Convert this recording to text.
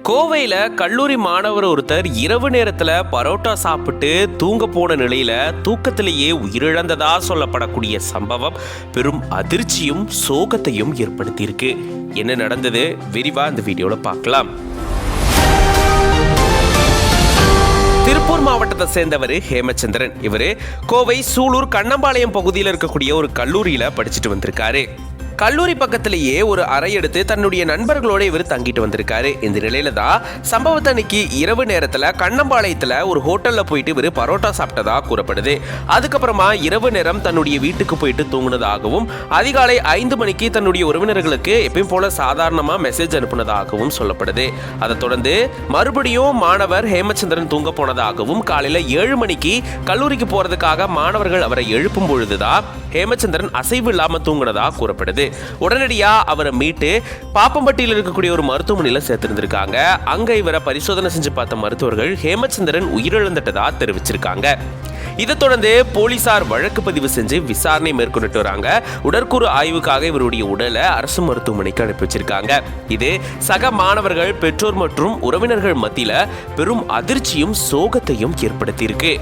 கோவையில் கல்லூரி மாணவர் ஒருத்தர் இரவு நேரத்தில் பரோட்டா சாப்பிட்டு தூங்க போன நிலையில தூக்கத்திலேயே உயிரிழந்ததா சொல்லப்படக்கூடிய சம்பவம் பெரும் அதிர்ச்சியும் சோகத்தையும் ஏற்படுத்தியிருக்கு. என்ன நடந்தது விரிவா இந்த வீடியோல பார்க்கலாம். திருப்பூர் மாவட்டத்தை சேர்ந்தவர் ஹேமச்சந்திரன். இவரு கோவை சூலூர் கண்ணம்பாளையம் பகுதியில் இருக்கக்கூடிய ஒரு கல்லூரியில படிச்சுட்டு வந்திருக்காரு. கல்லூரி பக்கத்திலேயே ஒரு அறை எடுத்து தன்னுடைய நண்பர்களோட இவர் தங்கிட்டு வந்திருக்காரு. இந்த நிலையில தான் சம்பவத்தை அன்னைக்கு இரவு நேரத்துல கண்ணம்பாளையத்துல ஒரு ஹோட்டல்ல போயிட்டு இவர் பரோட்டா சாப்பிட்டதா கூறப்படுது. அதுக்கப்புறமா இரவு நேரம் தன்னுடைய வீட்டுக்கு போயிட்டு தூங்குனதாகவும் அதிகாலை 5 மணிக்கு தன்னுடைய உறவினர்களுக்கு எப்பயும் போல சாதாரணமா மெசேஜ் அனுப்புனதாகவும் சொல்லப்படுது. அதை தொடர்ந்து மறுபடியும் மாணவர் ஹேமச்சந்திரன் தூங்க போனதாகவும் காலையில 7 மணிக்கு கல்லூரிக்கு போறதுக்காக மாணவர்கள் அவரை எழுப்பும் பொழுதுதான் ஹேமச்சந்திரன் அசைவு இல்லாம தூங்குனதா கூறப்படுது. உடனடியா அவரை மீட்டு பாப்பம்பட்டியில் இருக்கக்கூடிய ஒரு மருத்துவமனையில சேர்த்திருந்திருக்காங்க. அங்க இவரை பரிசோதனை செஞ்சு பார்த்த மருத்துவர்கள் ஹேமச்சந்திரன் உயிரிழந்துட்டதா தெரிவிச்சிருக்காங்க. இதை தொடர்ந்து போலீசார் வழக்கு பதிவு செஞ்சு விசாரணை மேற்கொண்டுட்டு வராங்க. உடற்கூறு ஆய்வுக்காக இவருடைய உடலை அரசு மருத்துவமனைக்கு அனுப்பி வச்சிருக்காங்க. இது சக மாணவர்கள், பெற்றோர் மற்றும் உறவினர்கள் மத்தியில பெரும் அதிர்ச்சியும் சோகத்தையும் ஏற்படுத்தியிருக்கு.